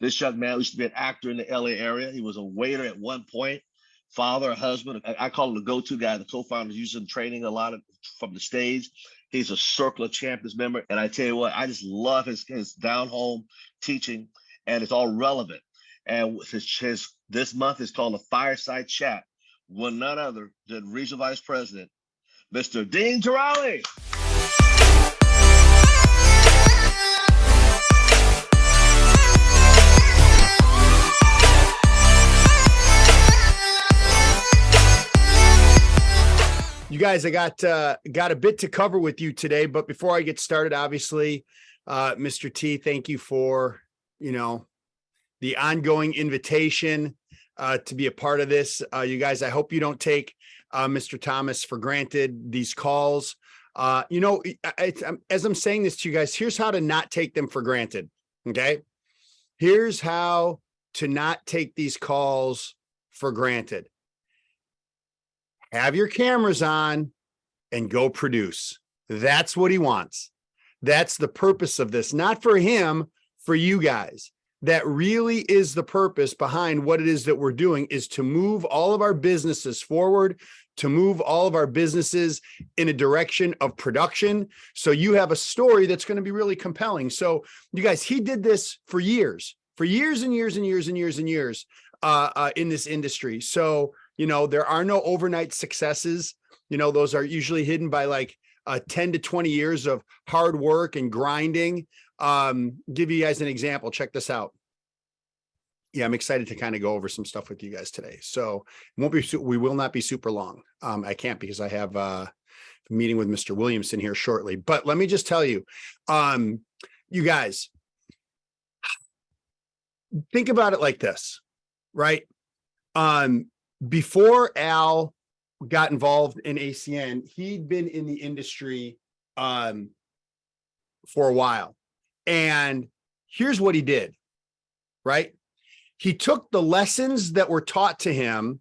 This young man used to be an actor in the LA area. He was a waiter at one point, father, husband. I call him the go-to guy. The co-founder using training a lot from the stage. He's a Circle of Champions member. And I tell you what, I just love his down-home teaching, and it's all relevant. And this month is called a Fireside Chat with none other than Regional Vice President, Mr. Dean Tarrolly. You guys, I got a bit to cover with you today, but before I get started, obviously, Mr. T, thank you for, the ongoing invitation to be a part of this. You guys, I hope you don't take Mr. Thomas for granted, these calls. As I'm saying this to you guys, here's how to not take them for granted, okay? Here's how to not take these calls for granted. Have your cameras on and go produce. That's what he wants. That's the purpose of this, not for him, for you guys. That really is the purpose behind what it is that we're doing, is to move all of our businesses forward, to move all of our businesses in a direction of production. So you have a story that's going to be really compelling. So you guys, he did this for years and years and years and years and years in this industry. So there are no overnight successes. Those are usually hidden by like 10 to 20 years of hard work and grinding. Give you guys an example. Check this out. Yeah, I'm excited to kind of go over some stuff with you guys today. So we will not be super long. I can't, because I have a meeting with Mr. Williamson here shortly. But let me just tell you, you guys, think about it like this, right? Before Al got involved in ACN, he'd been in the industry for a while. And here's what he did, right? He took the lessons that were taught to him,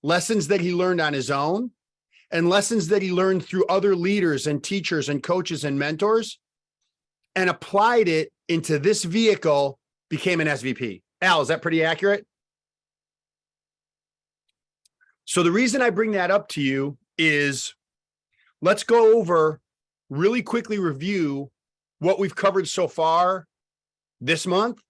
lessons that he learned on his own, and lessons that he learned through other leaders and teachers and coaches and mentors, and applied it into this vehicle, became an SVP. Al, is that pretty accurate? So the reason I bring that up to you is, let's go over, really quickly review what we've covered so far this month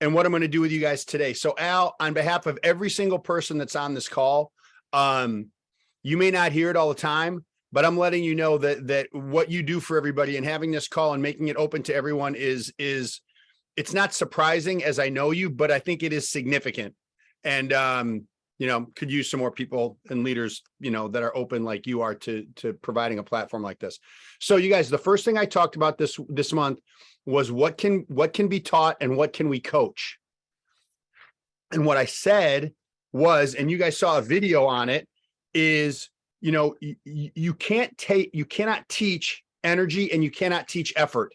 and what I'm going to do with you guys today. So Al, on behalf of every single person that's on this call, you may not hear it all the time, but I'm letting you know that what you do for everybody and having this call and making it open to everyone is it's not surprising, as I know you, but I think it is significant. And could use some more people and leaders, that are open like you are to providing a platform like this. So you guys, the first thing I talked about this month was what can be taught and what can we coach? And what I said was, and you guys saw a video on it, is, you cannot teach energy and you cannot teach effort.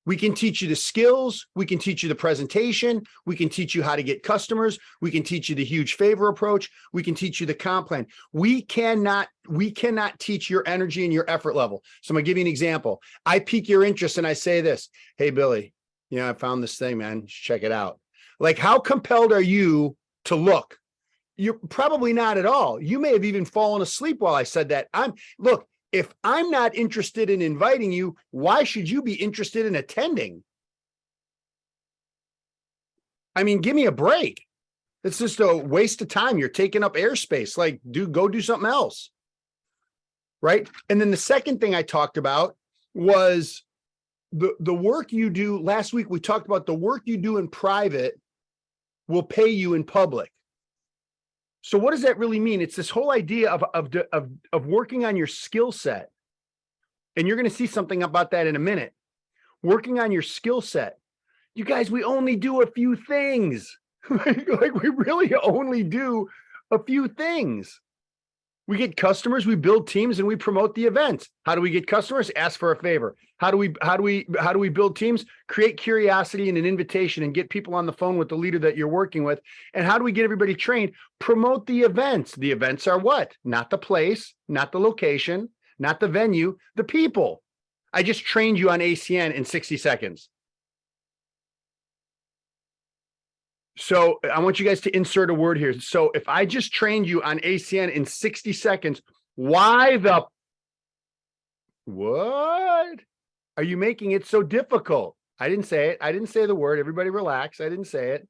We can teach you the skills. We can teach you the presentation. We can teach you how to get customers. We can teach you the huge favor approach. We can teach you the comp plan. We cannot teach your energy and your effort level. So I'm gonna give you an example. I pique your interest and I say this, hey, Billy, I found this thing, man, check it out. Like, how compelled are you to look? You're probably not at all. You may have even fallen asleep while I said that. Look, if I'm not interested in inviting you, why should you be interested in attending? I mean, give me a break. It's just a waste of time. You're taking up airspace. Like, go do something else. Right? And then the second thing I talked about was the work you do. Last week, we talked about the work you do in private will pay you in public. So what does that really mean? It's this whole idea of working on your skill set. And you're going to see something about that in a minute. Working on your skill set. You guys, we only do a few things. Like, we really only do a few things. We get customers, we build teams, and we promote the event. How do we get customers? Ask for a favor. How do we build teams? Create curiosity and an invitation and get people on the phone with the leader that you're working with. And how do we get everybody trained? Promote the events. The events are what? Not the place, not the location, not the venue, the people. I just trained you on ACN in 60 seconds. So I want you guys to insert a word here. So if I just trained you on ACN in 60 seconds, why the what are you making it so difficult? I didn't say it. I didn't say the word. Everybody relax. I didn't say it.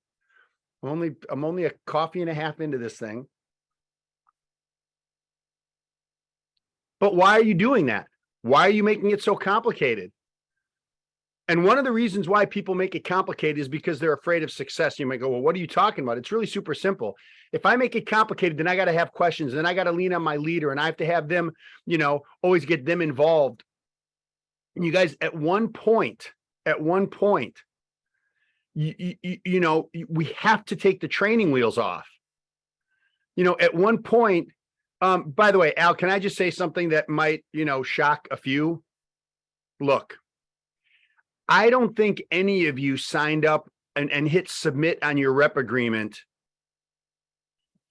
I'm only a coffee and a half into this thing. But why are you doing that? Why are you making it so complicated? And one of the reasons why people make it complicated is because they're afraid of success. You might go, well, what are you talking about? It's really super simple. If I make it complicated, then I got to have questions. Then I got to lean on my leader and I have to have them, always get them involved. And you guys, at one point, we have to take the training wheels off. At one point, by the way, Al, can I just say something that might, shock a few? Look, I don't think any of you signed up and hit submit on your rep agreement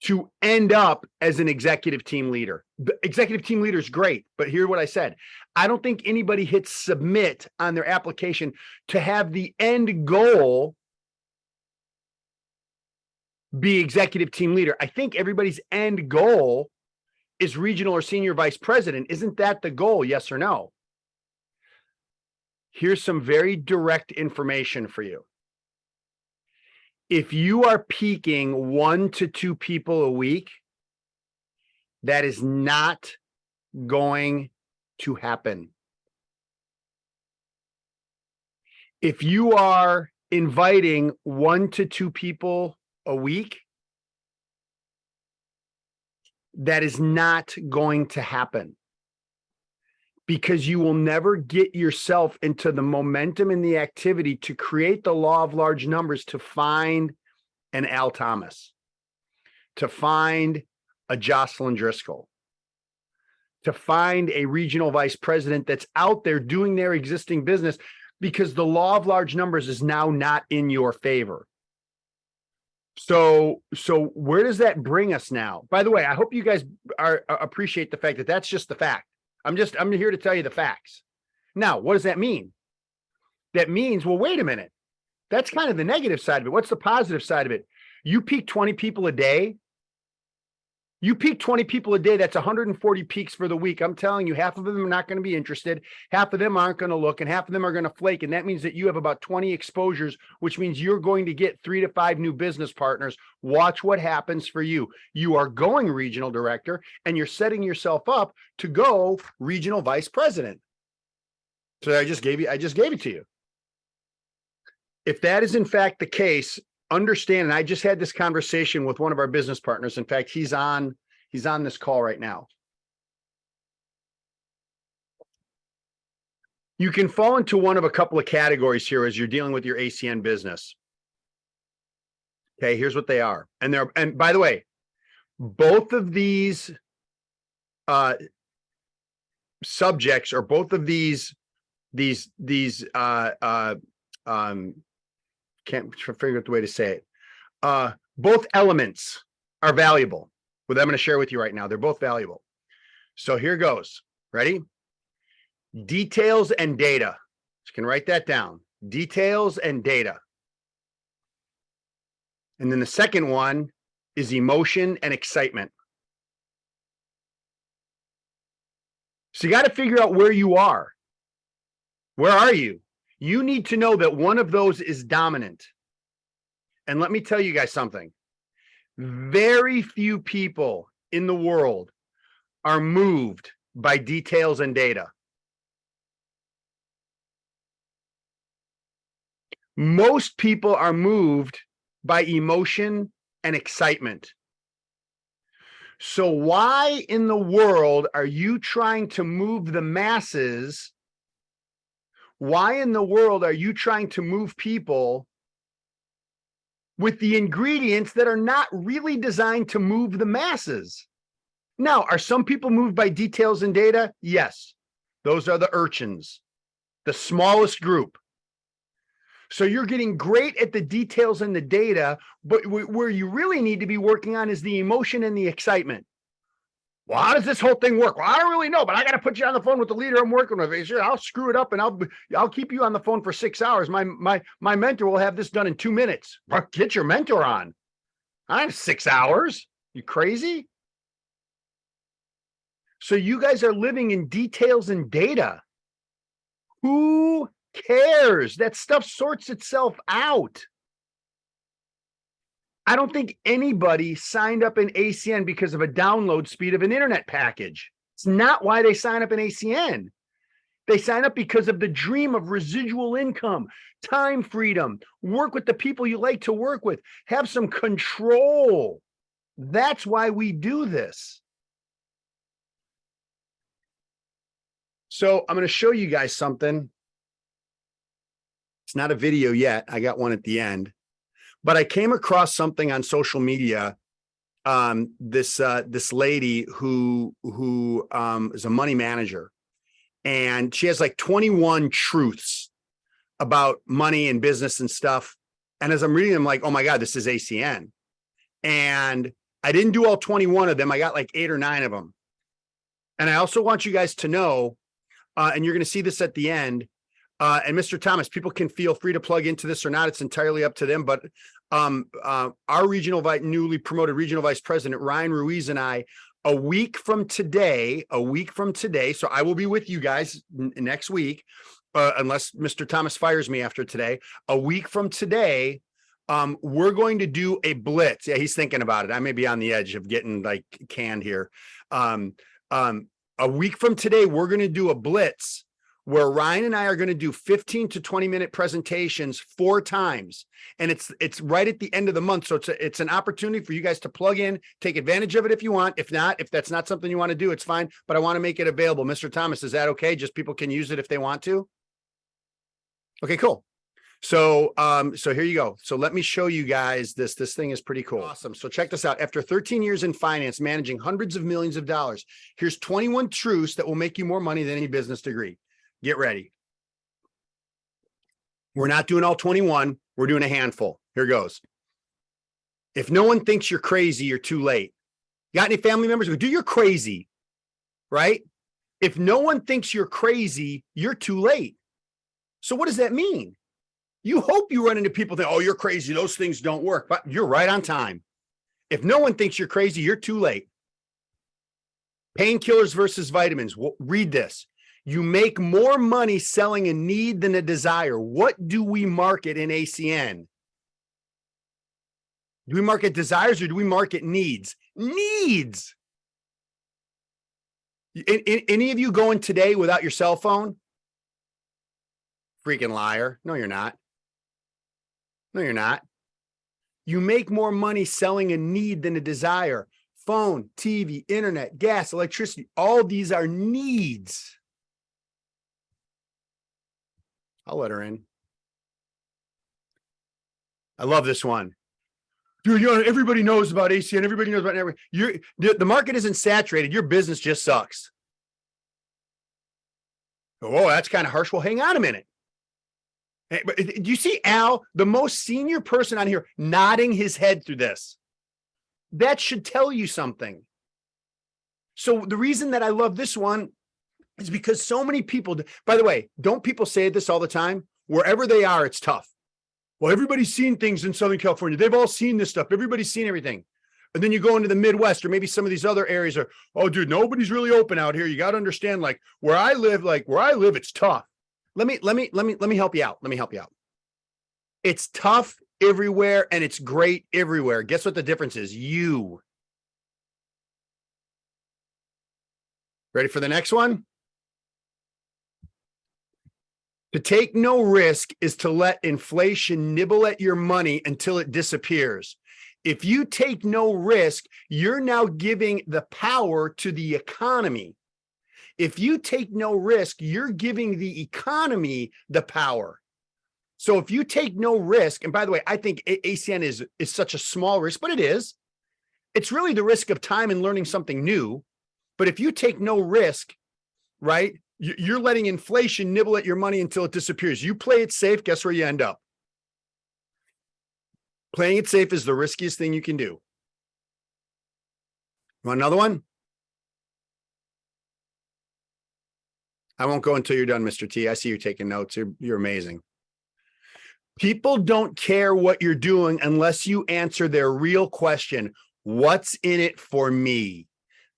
to end up as an executive team leader. The executive team leader is great, but here's what I said. I don't think anybody hits submit on their application to have the end goal be executive team leader. I think everybody's end goal is regional or senior vice president. Isn't that the goal? Yes or no? Here's some very direct information for you. If you are peaking 1 to 2 people a week, that is not going to happen. If you are inviting 1 to 2 people a week, that is not going to happen. Because you will never get yourself into the momentum and the activity to create the law of large numbers to find an Al Thomas, to find a Jocelyn Driscoll, to find a regional vice president that's out there doing their existing business, because the law of large numbers is now not in your favor. So where does that bring us now? By the way, I hope you guys appreciate the fact that that's just the fact. I'm here to tell you the facts. Now, what does that mean? That means, well, wait a minute. That's kind of the negative side of it. What's the positive side of it? You peak 20 people a day. You peak 20 people a day. That's 140 peaks for the week. I'm telling you, half of them are not going to be interested. Half of them aren't going to look, and half of them are going to flake. And that means that you have about 20 exposures, which means you're going to get 3 to 5 new business partners. Watch what happens for you. You are going regional director, and you're setting yourself up to go regional vice president. So I just gave it to you. If that is in fact the case, understand, and I just had this conversation with one of our business partners. In fact, he's on this call right now. You can fall into one of a couple of categories here as you're dealing with your ACN business. Okay, here's what they are. And by the way, both of these subjects, or both of these can't figure out the way to say it. Both elements are valuable. What I'm going to share with you right now, they're both valuable. So here goes. Ready? Details and data. You can write that down. Details and data. And then the second one is emotion and excitement. So you got to figure out where you are. Where are you? You need to know that one of those is dominant. And let me tell you guys something. Very few people in the world are moved by details and data. Most people are moved by emotion and excitement. So why in the world are you trying to move the masses? Why in the world are you trying to move people with the ingredients that are not really designed to move the masses? Now, are some people moved by details and data? Yes. Those are the urchins, the smallest group. So you're getting great at the details and the data, but where you really need to be working on is the emotion and the excitement. Well, how does this whole thing work? Well, I don't really know, but I got to put you on the phone with the leader I'm working with. Sure, I'll screw it up and I'll keep you on the phone for 6 hours. My mentor will have this done in 2 minutes. Get your mentor on. I have 6 hours. You crazy? So you guys are living in details and data. Who cares? That stuff sorts itself out. I don't think anybody signed up in ACN because of a download speed of an internet package. It's not why they sign up in ACN. They sign up because of the dream of residual income, time freedom, work with the people you like to work with, have some control. That's why we do this. So I'm going to show you guys something. It's not a video yet. I got one at the end. But I came across something on social media. This lady who is a money manager, and she has like 21 truths about money and business and stuff. And as I'm reading them, I'm like, oh my God, this is ACN. And I didn't do all 21 of them. I got like 8 or 9 of them. And I also want you guys to know, and you're going to see this at the end. And Mr. Thomas, people can feel free to plug into this or not. It's entirely up to them. But our newly promoted regional vice president, Ryan Ruiz, and I, a week from today, so I will be with you guys next week, unless Mr. Thomas fires me after today. A week from today, we're going to do a blitz. Yeah, he's thinking about it. I may be on the edge of getting like canned here. A week from today, we're going to do a blitz where Ryan and I are going to do 15 to 20 minute presentations 4 times. And it's right at the end of the month. So it's an opportunity for you guys to plug in, take advantage of it if you want. If not, if that's not something you want to do, it's fine. But I want to make it available. Mr. Thomas, is that okay? Just people can use it if they want to. Okay, cool. So here you go. So let me show you guys this. This thing is pretty cool. Awesome. So check this out. After 13 years in finance, managing hundreds of millions of dollars, here's 21 truths that will make you more money than any business degree. Get ready. We're not doing all 21. We're doing a handful. Here goes. If no one thinks you're crazy, you're too late. Got any family members who do you're crazy, right? If no one thinks you're crazy, you're too late. So what does that mean? You hope you run into people that, oh, you're crazy. Those things don't work, but you're right on time. If no one thinks you're crazy, you're too late. Painkillers versus vitamins. Read this. You make more money selling a need than a desire. What do we market in ACN? Do we market desires or do we market needs? Needs. Any of you going today without your cell phone? Freaking liar. No, you're not. No, you're not. You make more money selling a need than a desire. Phone, TV, internet, gas, electricity, all these are needs. I'll let her in. I love this one. Dude, everybody knows about ACN. Everybody knows about everything. The market isn't saturated. Your business just sucks. Oh, that's kind of harsh. Well, hang on a minute. But do you see Al, the most senior person on here, nodding his head through this? That should tell you something. So the reason that I love this one is because so many people, by the way, don't people say this all the time? Wherever they are, it's tough. Well, everybody's seen things in Southern California. They've all seen this stuff. Everybody's seen everything. And then you go into the Midwest or maybe some of these other areas are, oh, dude, nobody's really open out here. You got to understand, like where I live, it's tough. Let me help you out. Let me help you out. It's tough everywhere and it's great everywhere. Guess what the difference is? You. Ready for the next one? To take no risk is to let inflation nibble at your money until it disappears. If you take no risk, you're now giving the power to the economy. If you take no risk, you're giving the economy the power. So if you take no risk, and by the way, I think ACN is such a small risk, but it is. It's really the risk of time and learning something new. But if you take no risk, right, you're letting inflation nibble at your money until it disappears. You play it safe, guess where you end up? Playing it safe is the riskiest thing you can do. Want another one? I won't go until you're done, Mr. T. I see you taking notes. You're amazing. People don't care what you're doing unless you answer their real question. What's in it for me?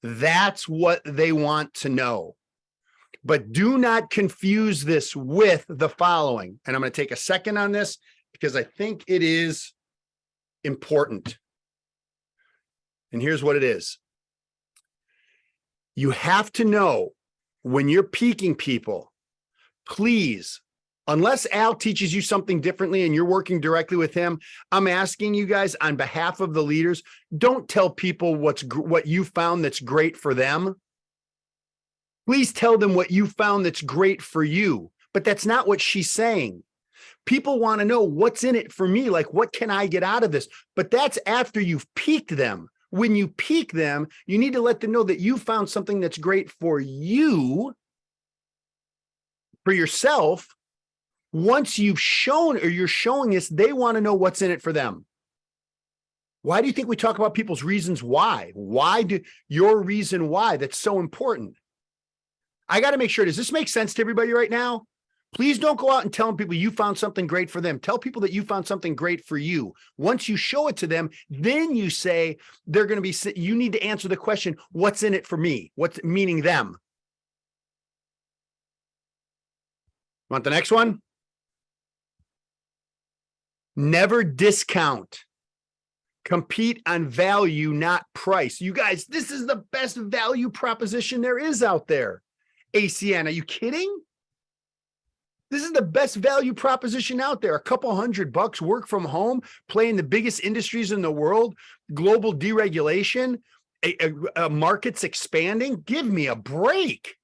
That's what they want to know. But do not confuse this with the following. And I'm going to take a second on this because I think it is important. And here's what it is. You have to know when you're peaking people, please, unless Al teaches you something differently and you're working directly with him, I'm asking you guys on behalf of the leaders, don't tell people what you found that's great for them. Please tell them what you found that's great for you. But that's not what she's saying. People want to know what's in it for me. Like, what can I get out of this? But that's after you've peaked them. When you peak them, you need to let them know that you found something that's great for you, for yourself. Once you've shown or you're showing us, they want to know what's in it for them. Why do you think we talk about people's reasons why? Why do your reason why? That's so important. I got to make sure, does this make sense to everybody right now? Please don't go out and tell people you found something great for them. Tell people that you found something great for you. Once you show it to them, then you say they're going to be, you need to answer the question, what's in it for me? What's meaning them? Want the next one? Never discount. Compete on value, not price. You guys, this is the best value proposition there is out there. ACN, are you kidding? This is the best value proposition out there. A couple $100, work from home, play in the biggest industries in the world, global deregulation, markets expanding. Give me a break.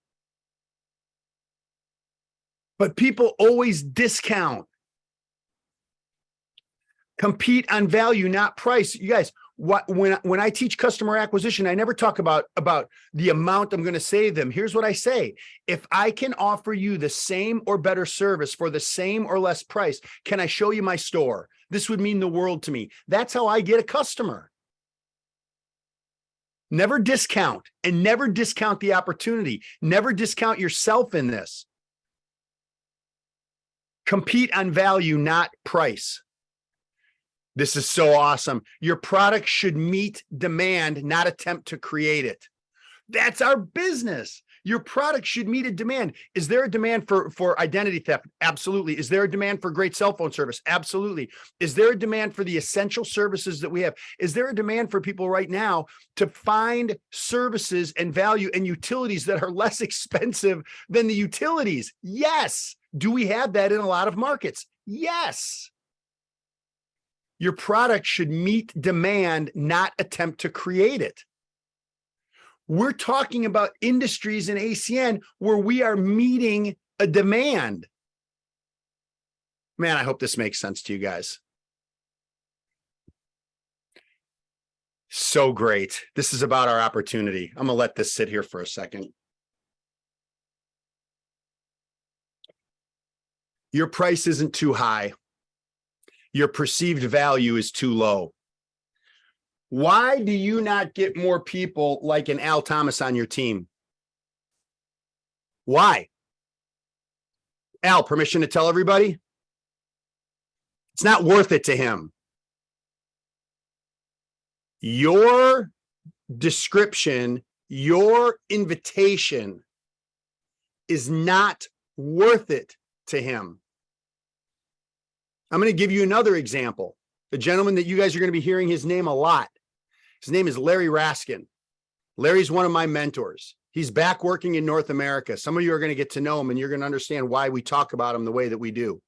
But people always discount. Compete on value, not price. You guys, when I teach customer acquisition, I never talk about the amount I'm going to save them. Here's what I say. If I can offer you the same or better service for the same or less price, can I show you my store? This would mean the world to me. That's how I get a customer. Never discount, and never discount the opportunity. Never discount yourself in this. Compete on value, not price. This is so awesome. Your product should meet demand, not attempt to create it. That's our business. Your product should meet a demand. Is there a demand for identity theft? Absolutely. Is there a demand for great cell phone service? Absolutely. Is there a demand for the essential services that we have? Is there a demand for people right now to find services and value and utilities that are less expensive than the utilities? Yes. Do we have that in a lot of markets? Yes. Your product should meet demand, not attempt to create it. We're talking about industries in ACN where we are meeting a demand. Man, I hope this makes sense to you guys. So great. This is about our opportunity. I'm going to let this sit here for a second. Your price isn't too high. Your perceived value is too low. Why do you not get more people like an Al Thomas on your team? Why? Al, permission to tell everybody? It's not worth it to him. Your description, your invitation is not worth it to him. I'm going to give you another example. The gentleman that you guys are going to be hearing his name a lot. His name is Larry Raskin. Larry's one of my mentors. He's back working in North America. Some of you are going to get to know him and you're going to understand why we talk about him the way that we do.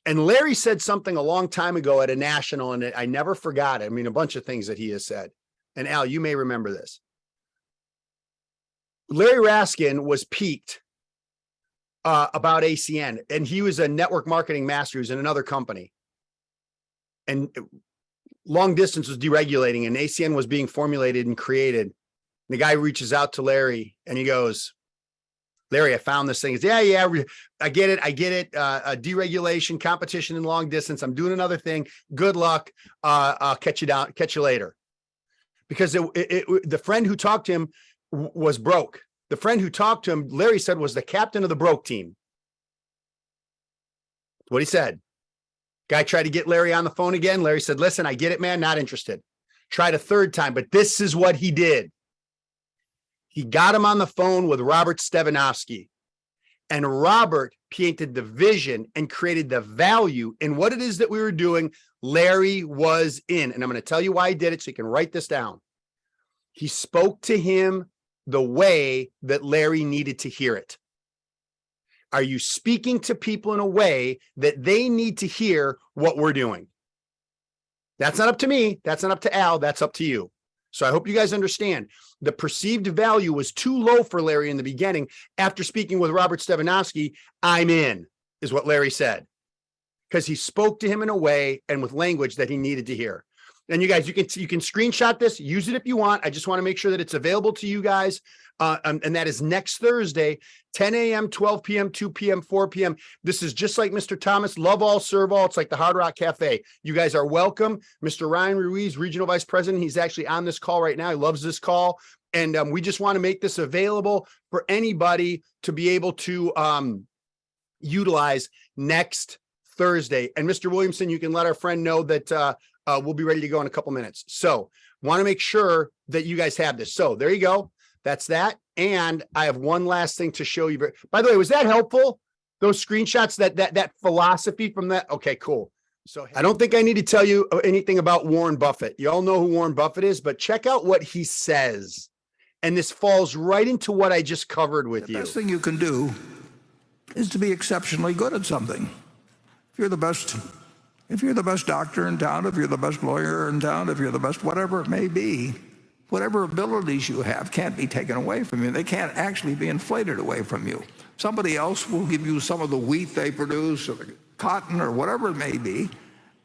And Larry said something a long time ago at a national, and I never forgot it. I mean, a bunch of things that he has said. And Al, you may remember this. Larry Raskin was piqued about ACN, and he was a network marketing master. He was in another company, and long distance was deregulating, and ACN was being formulated and created. And the guy reaches out to Larry, and he goes, "Larry, I found this thing." He says, yeah, I get it. Deregulation, competition in long distance. I'm doing another thing. Good luck. I'll catch you later. Because the friend who talked to him was broke. The friend who talked to him, Larry said, was the captain of the broke team. What he said. Guy tried to get Larry on the phone again. Larry said, listen, I get it, man. Not interested. Tried a third time, but this is what he did. He got him on the phone with Robert Stevanovsky. And Robert painted the vision and created the value in what it is that we were doing. Larry was in. And I'm going to tell you why he did it so you can write this down. He spoke to him the way that Larry needed to hear it. Are you speaking to people in a way that they need to hear what we're doing? That's not up to me. That's not up to Al. That's up to you. So I hope you guys understand the perceived value was too low for Larry in the beginning. After speaking with Robert Stevanovsky, I'm in, is what Larry said, because he spoke to him in a way and with language that he needed to hear. And you guys, you can screenshot this, use it if you want. I just want to make sure that it's available to you guys. And that is next Thursday, 10 a.m., 12 p.m., 2 p.m., 4 p.m. This is just like Mr. Thomas, love all, serve all. It's like the Hard Rock Cafe. You guys are welcome. Mr. Ryan Ruiz, Regional Vice President, he's actually on this call right now. He loves this call. And we just want to make this available for anybody to be able to utilize next Thursday. And Mr. Williamson, you can let our friend know that we'll be ready to go in a couple minutes. So want to make sure that you guys have this. So there you go. That's that. And I have one last thing to show you. By the way, was that helpful? Those screenshots, that philosophy from that? Okay, cool. So I don't think I need to tell you anything about Warren Buffett. You all know who Warren Buffett is, but check out what he says. And this falls right into what I just covered with you. The best thing you can do is to be exceptionally good at something. If you're the best doctor in town, if you're the best lawyer in town, if you're the best whatever it may be, whatever abilities you have can't be taken away from you. They can't actually be inflated away from you. Somebody else will give you some of the wheat they produce or the cotton or whatever it may be,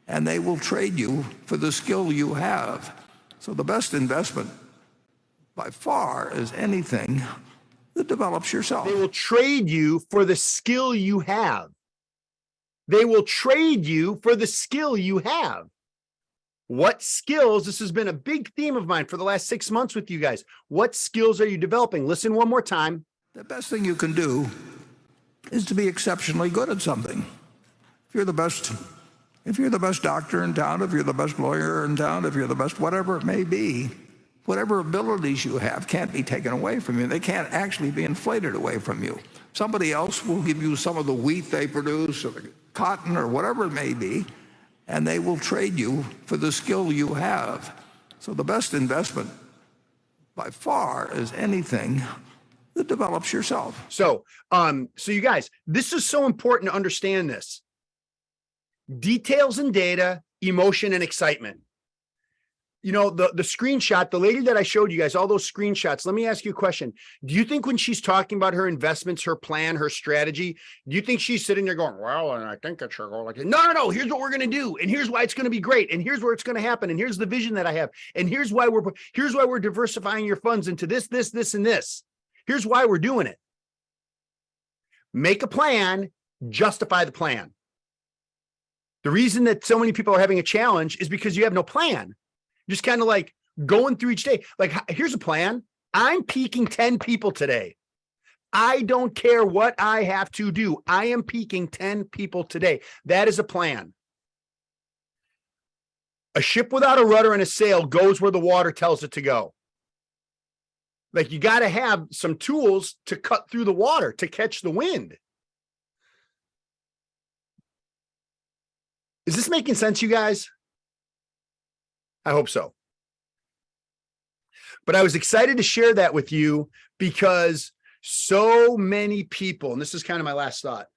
and they will trade you for the skill you have. So the best investment by far is anything that develops yourself. They will trade you for the skill you have. They will trade you for the skill you have. What skills? This has been a big theme of mine for the last 6 months with you guys. What skills are you developing? Listen one more time. The best thing you can do is to be exceptionally good at something. If you're the best doctor in town, if you're the best lawyer in town, if you're the best whatever it may be, whatever abilities you have can't be taken away from you. They can't actually be inflated away from you. Somebody else will give you some of the wheat they produce or the cotton or whatever it may be, and they will trade you for the skill you have. So the best investment by far is anything that develops yourself. So you guys, this is so important to understand this. Details and data, emotion and excitement. You know, the screenshot, the lady that I showed you guys, all those screenshots, let me ask you a question. Do you think when she's talking about her investments, her plan, her strategy, do you think she's sitting there going, well, and I think it should go like, no, here's what we're going to do. And here's why it's going to be great. And here's where it's going to happen. And here's the vision that I have. And here's why we're diversifying your funds into this, and this. Here's why we're doing it. Make a plan, justify the plan. The reason that so many people are having a challenge is because you have no plan. Just kind of like going through each day. Like, here's a plan. I'm peaking 10 people today. I don't care what I have to do. I am peaking 10 people today. That is a plan. A ship without a rudder and a sail goes where the water tells it to go. Like, you got to have some tools to cut through the water, to catch the wind. Is this making sense, you guys? I hope so. But I was excited to share that with you because so many people, and this is kind of my last thought,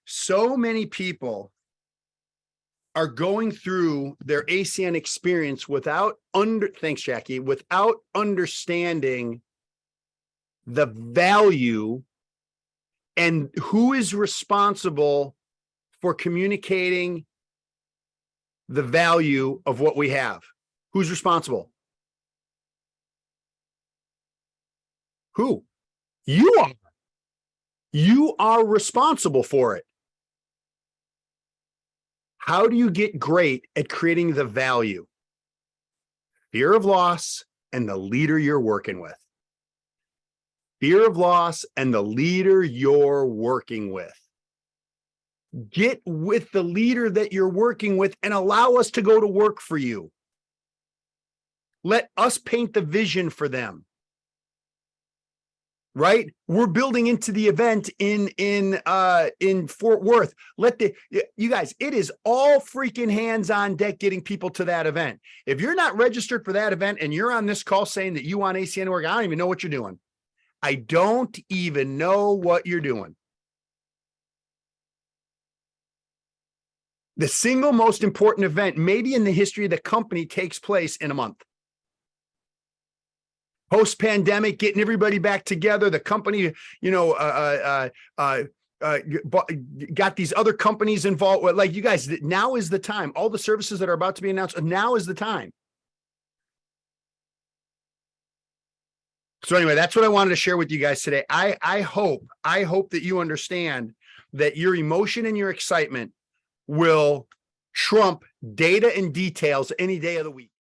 so many people are going through their ACN experience thanks, Jackie, without understanding the value and who is responsible for communicating the value of what we have. Who's responsible? Who? You are. You are responsible for it. How do you get great at creating the value? Fear of loss and the leader you're working with. fear of loss and the leader you're working with. Get with the leader that you're working with and allow us to go to work for you. Let us paint the vision for them. Right? We're building into the event in Fort Worth. You guys, it is all freaking hands on deck getting people to that event. If you're not registered for that event and you're on this call saying that you want ACN work, I don't even know what you're doing. I don't even know what you're doing. The single most important event, maybe in the history of the company, takes place in a month. Post-pandemic, getting everybody back together. The company, got these other companies involved. Like, you guys, now is the time. All the services that are about to be announced, now is the time. So anyway, that's what I wanted to share with you guys today. I hope that you understand that your emotion and your excitement will trump data and details any day of the week.